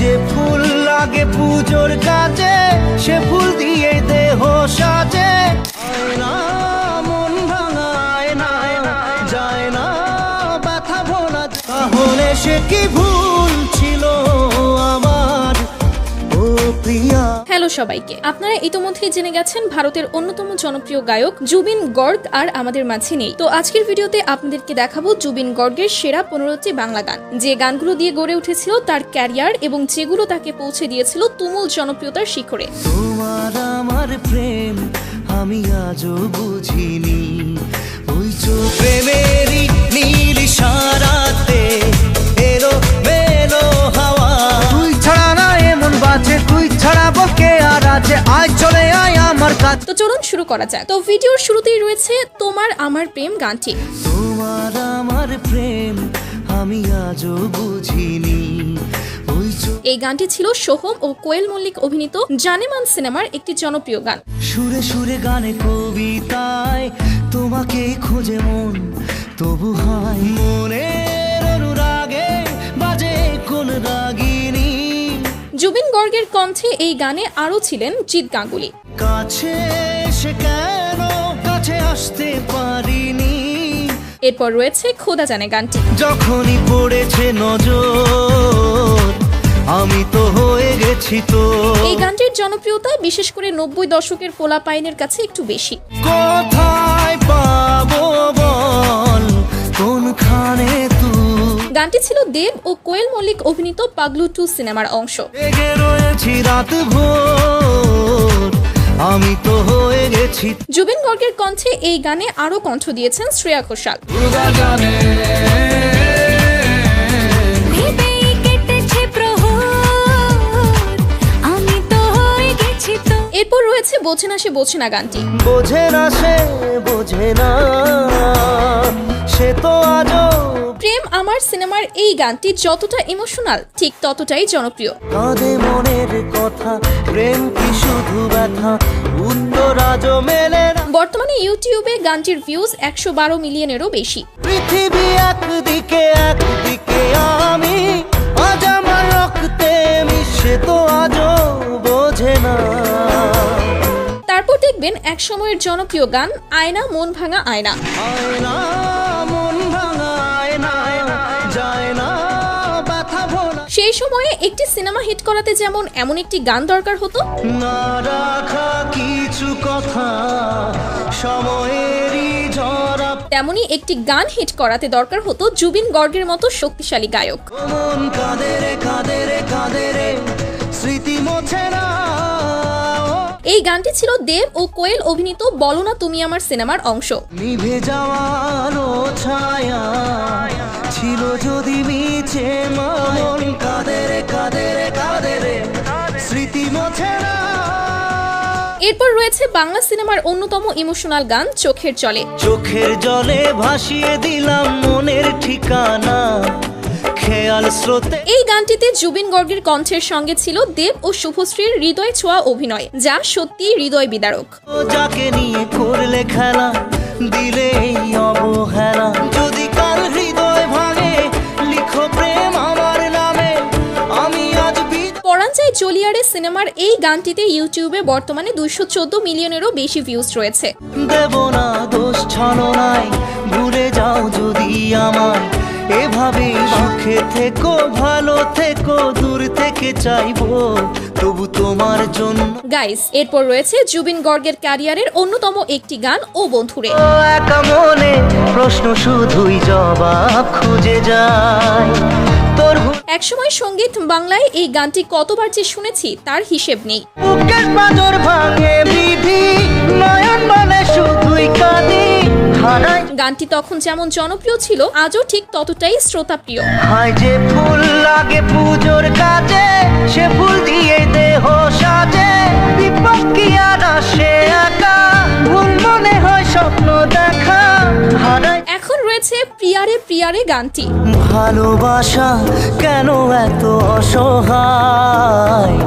যে ফুল লাগে পুজোর কাজে সে ফুল দিয়ে দেহ সাজে আয়না মন ভাঙায় না যায় না ব্যথা ভোলা তাহলে সে কি ভুল ছিল আমার ও প্রিয়া। হ্যালো সবাইকে, আপনারা ইতোমধ্যে জেনে গেছেন ভারতের অন্যতম জনপ্রিয় গায়ক জুবিন গর্গ আর আমাদের মাঝে নেই। তো আজকের ভিডিওতে আপনাদেরকে দেখাবো জুবিন গর্গের সেরা 15টি বাংলা গান, যে গানগুলো দিয়ে গড়ে উঠেছিল তার ক্যারিয়ার এবং যেগুলো তাকে পৌঁছে দিয়েছিল তুমুল জনপ্রিয়তার শিখরে। তোমার আমার প্রেম আমি আজও বুঝিনি, ওই প্রেমেরই নীল ইশারাতে এলো মেলো হাওয়া। তুই ছাড়া না এমন বাজে, তুই ছাড়া বকে আর আছে, আয় চলে আয় আমার কাছে। তো চলুন শুরু করা যাক। তো ভিডিওর শুরুতেই রয়েছে তোমার আমার প্রেম গানটি। তোমার আমার প্রেম আমি আজও বুঝিনি। এই গানটি ছিল সোহম ও কোয়েল মল্লিক অভিনীত জানেমান সিনেমার একটি জনপ্রিয় গান। সুরে সুরে গানে কবিতায় তোমাকে খোঁজে মন, তবু হয় মনের অনুরাগে বাজে কোন রাগিনী। জুবিন গর্গের কণ্ঠে এই গানে আরো ছিলেন জিৎ গাঙ্গুলি। কাছে সে কেন কাছে আসতে পারিনি। এরপর রয়েছে খোদা জানে গানটি। যখনই পড়েছে নজর আমি তো হয়ে গেছি তো। এই গানটির জনপ্রিয়তা বিশেষ করে 90 দশকের পোলাপাইনের কাছে একটু বেশি। কোথায় পাবো বল কোনখানে তুই। গানটি ছিল দেব ও কোয়েল মল্লিক অভিনীত পাগলু 2 সিনেমার অংশ। জেগে রয়েছি রাত ভোর আমি তো হয়ে গেছি। জুবিন গর্গের কণ্ঠে এই গানে আরো কণ্ঠ দিয়েছেন শ্রেয়া ঘোষাল। এরপর রয়েছে বোঝে না সে বোঝে না গানটি। বোঝে না সে বোঝে না সে তো আজও। প্রেম আমার সিনেমার এই গানটি যতটা ইমোশনাল ঠিক ততটাই জনপ্রিয়। কাঁদে মনের কথা প্রেম কি শুধু ব্যথা, উত্তর আজও মেলে না। বর্তমানে ইউটিউবে গানটির ভিউজ 112 মিলিয়নেরও বেশি। পৃথিবী একদিকে একদিকে আমি, আজ আমার রক্তে মিশে তো আজও বোঝে না। তারপর দেখবেন এক সময়ের জনপ্রিয় গান আয়না মন ভাঙা আয়না। আয়না মন ভাঙা আয়না যায় না ব্যথা ভোলা। সেই সময়ে একটি সিনেমা হিট করাতে যেমন এমন একটি গান দরকার হতো, না রাখা কিছু কথা সময়েরই ঝরা, তেমনি একটি গান হিট করাতে দরকার হতো জুবিন গর্গের মতো শক্তিশালী গায়ক। মন কাঁদে রে কাঁদে রে কাঁদে রে স্মৃতি মোছে না। এই গানটি ছিল দেব ও কোয়েল অভিনীত বলো না তুমি আমার সিনেমার অংশ। নিভে যাওয়ানো ছায়া ছিল যদি মিছে, মন কাঁদে রে কাঁদে রে কাঁদে রে স্মৃতি মোছে না। এরপর রয়েছে বাংলা সিনেমার অন্যতম ইমোশনাল গান চোখের জলে। চোখের জলে ভাসিয়ে দিলাম মনের ঠিকানা খেয়াল স্রোতে। এই গানটিতে জুবিন গর্গের কণ্ঠের সঙ্গে ছিল দেব ও শুভশ্রীর হৃদয় ছোঁয়া অভিনয়, যা সত্যি হৃদয় বিদারক। যাকে নিয়ে করলে খেলা দিলে এই অবহেলা, যদি কাল হৃদয় ভাঙে লিখো প্রেম আমার নামে আমি আজ। পরাঞ্চাই চলিয়ারে সিনেমার এই গানটিতে ইউটিউবে বর্তমানে 214 মিলিয়নেরও বেশি ভিউজ রয়েছে। দেব না দোষ ছলনায় ভুলে যাও যদি আমায়, এভাবে সুখে থেকো ভালো থেকো দূর থেকে চাইবো তবু তোমার জন্য। গাইস, এরপর রয়েছে জুবিন গর্গের ক্যারিয়ারের অন্যতম একটি গান ও বন্ধুরে। একা মনে প্রশ্ন শুধুই জবাব খুঁজে যায় তোর। একসময় সঙ্গীত বাংলায় এই গানটি কতবার যে শুনেছি তার হিসেব নেই। বুকের পাঁজর ভাঙে বিধি নয়ন বলে শুধুই কাঁদি হারাই। গানটি তখন যেমন জনপ্রিয় ছিল আজও ঠিক ততটাই শ্রোতাপ্রিয়। হায় যে ফুল লাগে পুজোর কাজে সে ফুল দিয়ে দেহ সাজে, বিপদ কি আর আসে একা ভুল মনে হয় স্বপ্ন দেখা হারাই। এখন রয়েছে প্রিয়ারে প্রিয়ারে গানটি। ভালোবাসা কেন এত অসহায়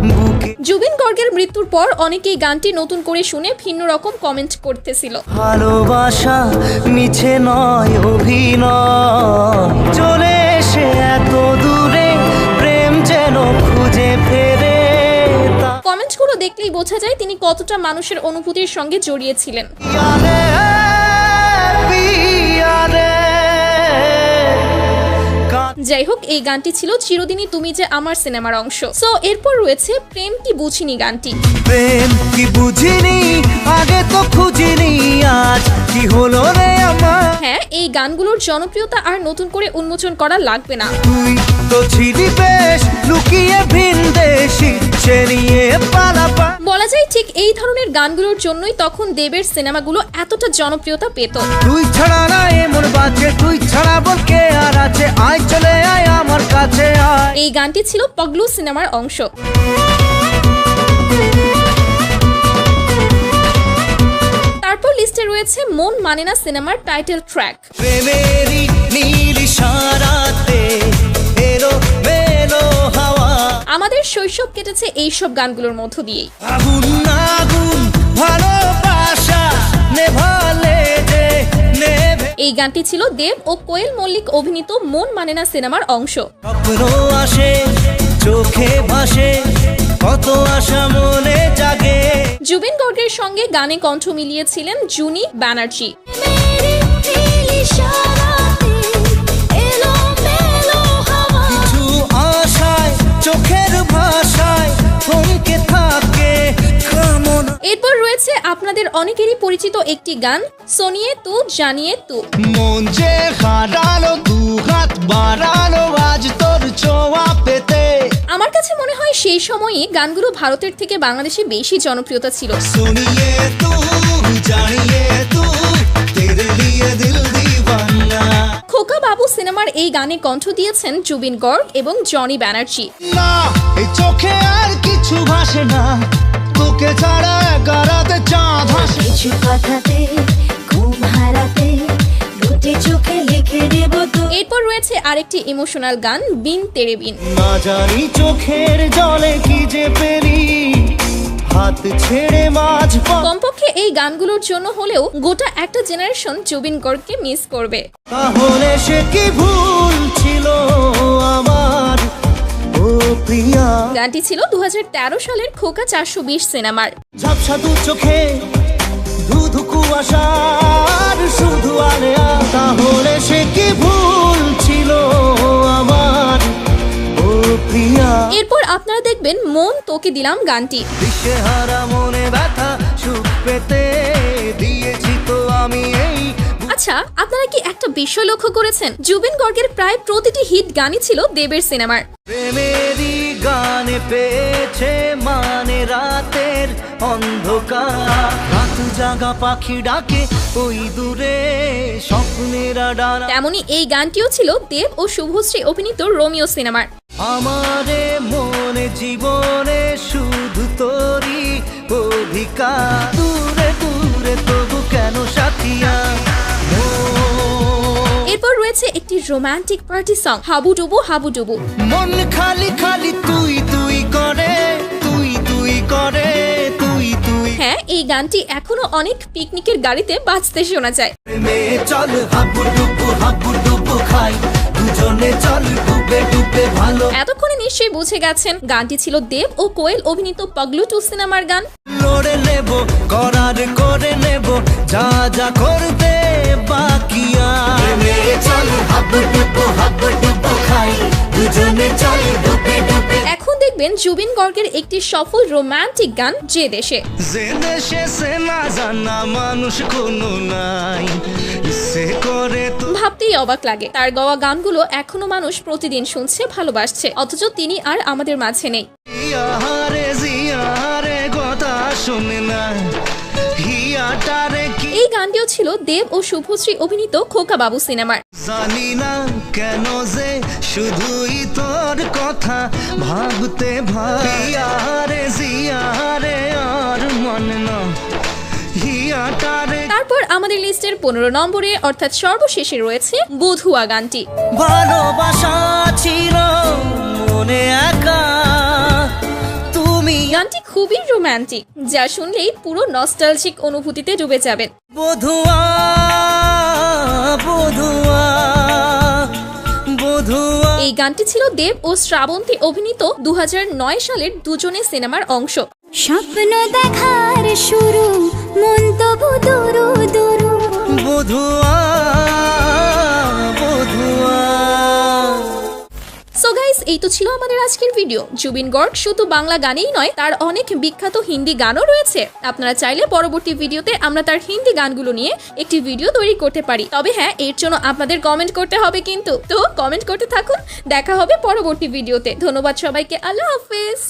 বুকে। জুবিন গর্গের মৃত্যুর পর অনেকেই গানটি নতুন করে শুনে ভিন্ন রকম কমেন্ট করতেছিল। ভালোবাসা মিছে নয় অভিনয়, চলে এসে এত দূরে প্রেম যেন গানগুলো দেখলেই বোঝা যায় তিনি কতটা মানুষের অনুভূতির সঙ্গে জড়িয়েছিলেন। পিয়ারে, পিয়ারে, যাই হোক, এই গানটি ছিল চিরদিনই তুমি যে আমার সিনেমার অংশ। সো এরপর রয়েছে প্রেম কি বুঝিনি গানটি। প্রেম কি বুঝিনি, আগে তো খুঁজিনি, আজ কি হলো রে আমার। হ্যাঁ, এই গানগুলোর জনপ্রিয়তা আর নতুন করে উন্মোচন করা লাগবে না। তুই তো ছিলি বেশ লুকিয়ে ভিনদেশি, সে নিয়ে পালাপা। বলা যায় ঠিক এই ধরনের গানগুলোর জন্যই তখন দেবের সিনেমাগুলো এতটা জনপ্রিয়তা পেত। তুই ছাড়া না এমন বাজে, তুই ছাড়া বল কে আর আছে, আয় চলে আয় আমার কাছে আয়। এই গানটি ছিল পগলু সিনেমার অংশ। তারপর লিস্টে রয়েছে মন মানে না সিনেমার টাইটেল ট্র্যাক। প্রেমেরই নীল ইশারাতে এলো মেলো হাওয়া। আমাদের শৈশব কেটেছে এইসব গানগুলোর মধ্য দিয়েই। আগুন আগুন ভালোবাসা নেভালে যে নেভে। এই গানটি ছিল দেব ও কোয়েল মল্লিক অভিনীত মন মানে না সিনেমার অংশ। স্বপ্ন আসে চোখে ভাসে, কত আশা মনে জাগে। জুবিন গর্গের সঙ্গে গানে কণ্ঠ মিলিয়েছিলেন জুনি ব্যানার্জি। কিছু আশায় চোখের ভাষায় থমকে থাকে কামনা। এরপর রয়েছে আপনাদের অনেকেরই পরিচিত একটি গান সোনিয়ে তু জানিয়ে তু। মন যে হারালো, দু হাত বাড়ালো আজ তোর ছোঁয়া পেতে। আমার কাছে মনে হয় সেই সময়ে গানগুলো ভারতের থেকে বাংলাদেশে বেশি জনপ্রিয়তা ছিল। सुनिए तू जानिए तू तेरे लिए दिल दीवाना। খোকা বাবু সিনেমার এই গানে কণ্ঠ দিয়েছেন জুবিন গর্গ এবং জনি ব্যানার্জি। না এই চোখে আর কিছু ভাসে না, তোকে ছাড়া একারাতে চাঁদ ভাসে। কিছু কথাতে ঘুম হারাতে দুটি চোখে লিখে দেব তো। এরপর রয়েছে আরেকটি ইমোশনাল গান বিন তেরে বিন। না জানি চোখের জলে কি যে পেলি, হাত ছেড়ে মাঝ পথ। কমপক্ষে এই গানগুলোর জন্য হলেও গোটা একটা জেনারেশন জুবিন গর্গকে মিস করবে। তাহলে সে কি ভুল ছিল আমার, ও প্রিয়া। গানটি ছিল 2013 সালের খোকা 420 সিনেমার। ঝাপসা দু চোখে ধুধু কুয়াশার শুধু আলেয়া। তাহলে সে কি ভুল ছিল আমার, ও প্রিয়া। এরপর আপনারা দেখবেন মন তোকে দিলাম গানটি। দিশেহারা মনে ব্যথা সুখ পেতে দিয়েছি তো আমি এই। আচ্ছা, আপনারা কি একটা বিষয় লক্ষ্য করেছেন? জুবিন গর্গের প্রায় প্রতিটি হিট গানই ছিল দেবের সিনেমার। প্রেমেরই গানে পেয়েছে মানে রাতের অন্ধকার। রাত জাগা পাখি ডাকে ওই দূরে স্বপ্নেরা ডানা। তেমনি এই গানটিও ছিল দেব ও শুভশ্রী অভিনীত রোমিও সিনেমার। আমারে মনে জীবনে শুধু তোরই অধিকার। দূরে দূরে তবু কেন সাথিয়া। এরপর রয়েছে একটি রোমান্টিক পার্টি সং হাবুডুবু হাবুডুবু। মন খালি খালি তুই তুই করে, তুই তুই করে, তুই তুই। হ্যাঁ, এই গানটি এখনো অনেক পিকনিকের গাড়িতে বাজতে শোনা যায়। মে চল হাবু ডুবু খাই, দুজনে চল ডুবে ডুবে ভালো। এতক্ষণে নিশ্চয়ই বুঝে গেছেন গানটি ছিল দেব ও কোয়েল অভিনীত পগলু 2 সিনেমার গান। লড়ে নেব করার করে নেব যা যা করতে বাকি আর। মে চল হাবু ডুবু খাই, দুজনে চল ডুবে ডুবে। এখন দেখবেন জুবিন গর্গের একটি সফল রোমান্টিক গান যে দেশে। যে দেশে সে না জানা মানুষ কোনো নাই, ইচ্ছে করে তো। ভাবতেই অবাক লাগে, তার গাওয়া গানগুলো এখনো মানুষ প্রতিদিন শুনছে, ভালোবাসছে, অথচ তিনি আর আমাদের মাঝে নেই। জিয়ারে জিয়ারে কথা শুনে না, হিয়াটারে কি। এই গানটিও ছিল দেব ও শুভশ্রী অভিনীত খোকা বাবু সিনেমার। জানি না কেন যে শুধুই তোর কথা ভাবতে ভাইয়ারে জিয়ারে আর মনে না, হিয়াটারে। তারপর আমাদের লিস্টের 15 নম্বরে অর্থাৎ সর্বশেষে রয়েছে বধুয়া গানটি। ভালোবাসা ছিল মনে একা, তুমি গানটি খুবই রোমান্টিক, যা শুনলেই পুরো নস্টালজিক অনুভূতিতে ডুবে যাবেন। বধুয়া বধুয়া বধুয়া। এই গানটি ছিল দেব ও শ্রাবন্তী অভিনীত 2009 সালের দুজনে সিনেমার অংশ। স্বপ্ন দেখার শুরু, মন তবু দুরু দুরু। বধুয়া বধুয়া। সো গাইস, এই তো ছিল আমাদের আজকের ভিডিও। জুবিন গর্গ শুধু বাংলা গানেই নয়, তার অনেক বিখ্যাত হিন্দি গানও রয়েছে। আপনারা চাইলে পরবর্তী ভিডিওতে আমরা তার হিন্দি গানগুলো নিয়ে একটি ভিডিও তৈরি করতে পারি। তবে হ্যাঁ, এর জন্য আপনাদের কমেন্ট করতে হবে কিন্তু। তো কমেন্ট করতে থাকুন, দেখা হবে পরবর্তী ভিডিওতে। ধন্যবাদ সবাইকে, আল্লাহ হাফেজ।